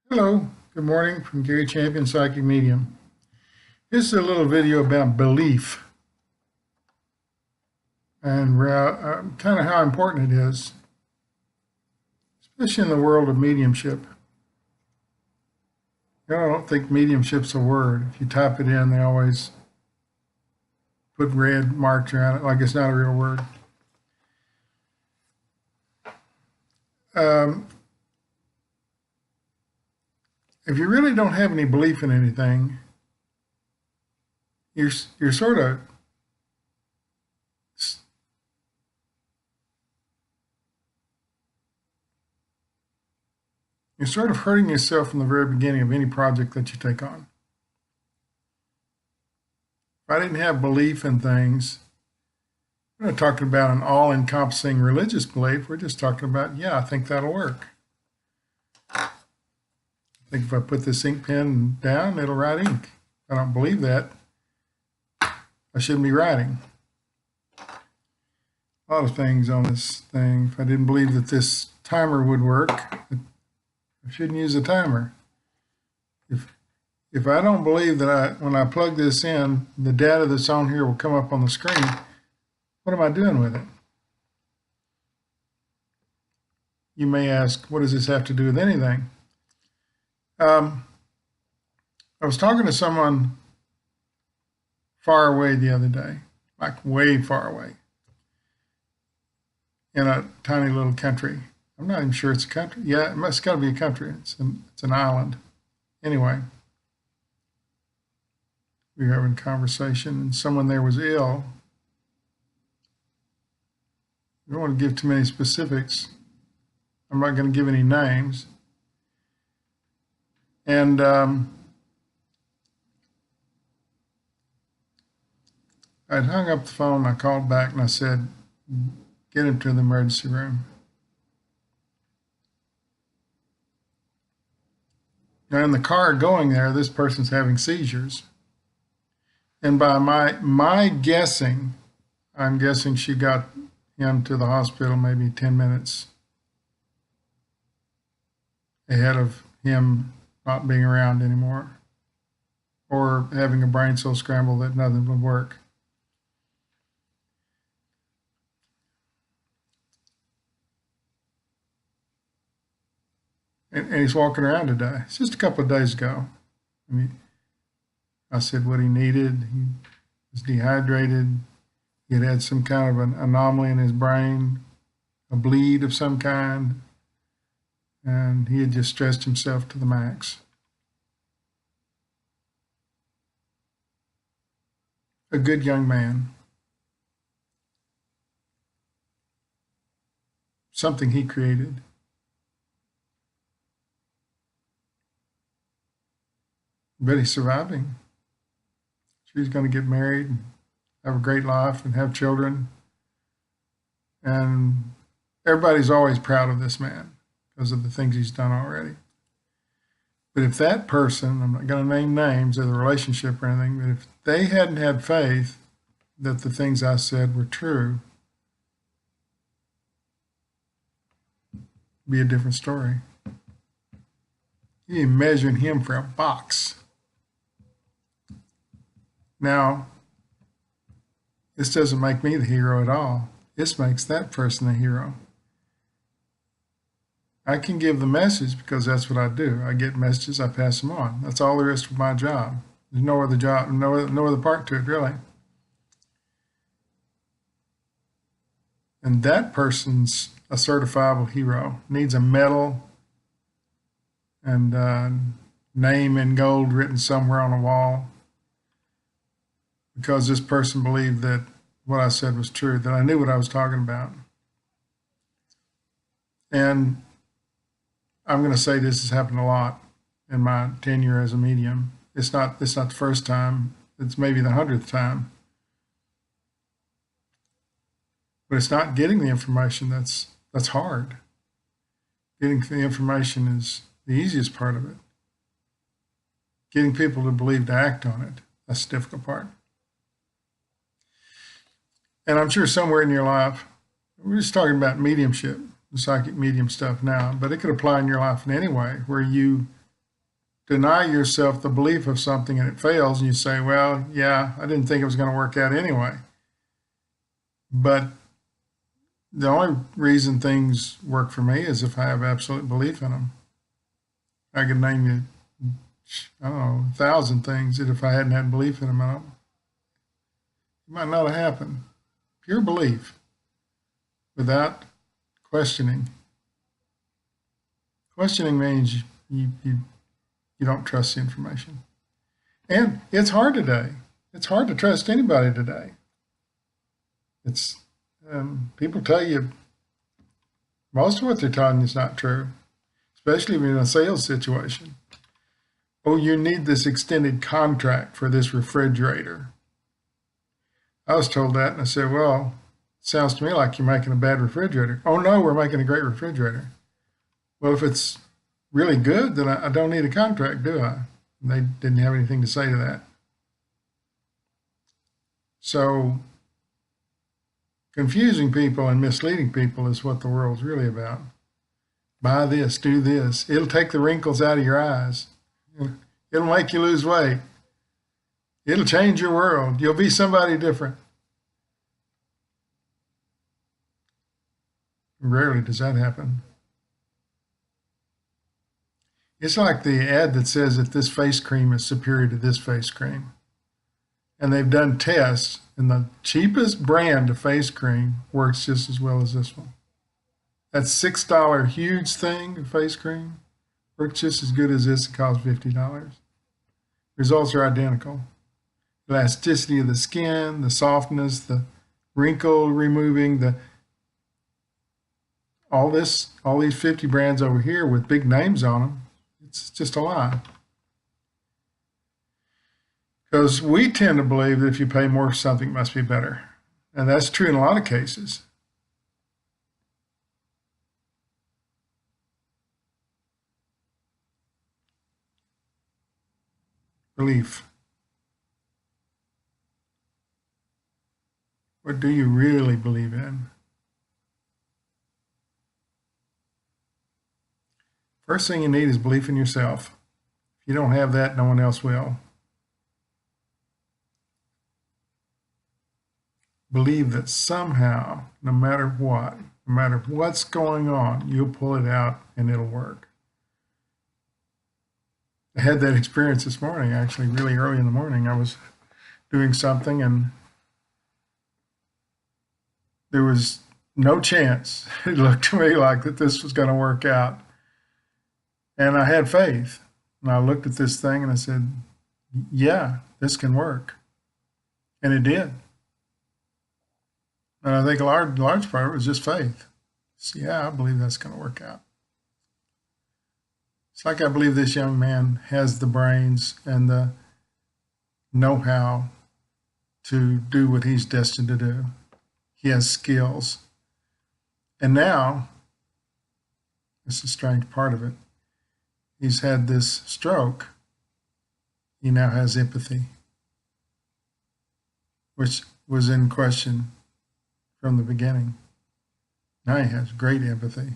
Hello, good morning from Gary Champion, Psychic Medium. This is a little video about belief and kind of how important it is, especially in the world of mediumship. I don't think mediumship's a word. If you type it in, they always put red marks around it like it's not a real word. If you really don't have any belief in anything, you're sort of hurting yourself from the very beginning of any project that you take on. If I didn't have belief in things, we're not talking about an all-encompassing religious belief. We're just talking about, yeah, I think that'll work. I think if I put this ink pen down, it'll write ink. If I don't believe that, I shouldn't be writing. A lot of things on this thing. If I didn't believe that this timer would work, I shouldn't use a timer. If I don't believe that when I plug this in, the data that's on here will come up on the screen, what am I doing with it? You may ask, what does this have to do with anything? I was talking to someone far away the other day, like way far away, in a tiny little country. I'm not even sure it's a country. Yeah, it's got to be a country. It's an island. Anyway, we were having a conversation, and someone there was ill. I don't want to give too many specifics. I'm not going to give any names. And I'd hung up the phone. I called back and I said, get him to the emergency room. Now, in the car going there, this person's having seizures. And by my guessing, I'm guessing she got him to the hospital maybe 10 minutes ahead of him not being around anymore, or having a brain so scrambled that nothing would work. And he's walking around today. It's just a couple of days ago. I said what he needed. He was dehydrated. He had had some kind of an anomaly in his brain, a bleed of some kind, and he had just stressed himself to the max. A good young man. Something he created. But he's surviving. She's going to get married, have a great life, and have children. And everybody's always proud of this man because of the things he's done already. But if that person, I'm not going to name names of the relationship or anything, but if they hadn't had faith that the things I said were true, it'd be a different story. You ain't measuring him for a box. Now, this doesn't make me the hero at all. This makes that person the hero. I can give the message because that's what I do. I get messages, I pass them on. That's all there is to my job. There's no other part to it, really. And that person's a certifiable hero. Needs a medal and name in gold written somewhere on a wall, because this person believed that what I said was true, that I knew what I was talking about. And I'm going to say this has happened a lot in my tenure as a medium. It's not the first time. It's maybe the 100th time. But it's not getting the information that's hard. Getting the information is the easiest part of it. Getting people to believe, to act on it, that's the difficult part. And I'm sure somewhere in your life, we're just talking about mediumship, the psychic medium stuff now, but it could apply in your life in any way where you deny yourself the belief of something and it fails, and you say, well, yeah, I didn't think it was going to work out anyway. But the only reason things work for me is if I have absolute belief in them. I could name you, I don't know, 1,000 things that if I hadn't had belief in them, it might not have happened. Pure belief without questioning. Questioning means you don't trust the information. And it's hard today. It's hard to trust anybody today. It's people tell you most of what they're telling you is not true, especially if you're in a sales situation. Oh, you need this extended contract for this refrigerator. I was told that, and I said, well, it sounds to me like you're making a bad refrigerator. Oh, no, we're making a great refrigerator. Well, if it's really good, then I don't need a contract, do I? And they didn't have anything to say to that. So confusing people and misleading people is what the world's really about. Buy this, do this. It'll take the wrinkles out of your eyes. It'll make you lose weight. It'll change your world. You'll be somebody different. Rarely does that happen. It's like the ad that says that this face cream is superior to this face cream. And they've done tests, and the cheapest brand of face cream works just as well as this one. That $6 huge thing of face cream works just as good as this. It costs $50. Results are identical. Elasticity of the skin, the softness, the wrinkle removing, all these 50 brands over here with big names on them. It's just a lie. Because we tend to believe that if you pay more for something, it must be better. And that's true in a lot of cases. Belief. What do you really believe in? First thing you need is belief in yourself. If you don't have that, no one else will. Believe that somehow, no matter what's going on, you'll pull it out and it'll work. I had that experience this morning, actually, really early in the morning. I was doing something and there was no chance. It looked to me like that this was going to work out. And I had faith. And I looked at this thing and I said, yeah, this can work. And it did. And I think a large part of it was just faith. So, yeah, I believe that's going to work out. It's like I believe this young man has the brains and the know-how to do what he's destined to do. He has skills. And now, this is a strange part of it, he's had this stroke. He now has empathy, which was in question from the beginning. Now he has great empathy.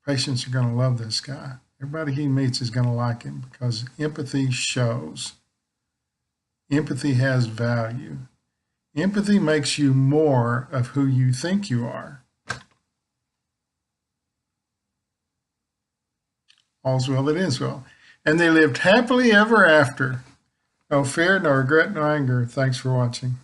Patients are going to love this guy. Everybody he meets is going to like him because empathy shows. Empathy has value. Empathy makes you more of who you think you are. All's well that is well. And they lived happily ever after. No fear, no regret, no anger. Thanks for watching.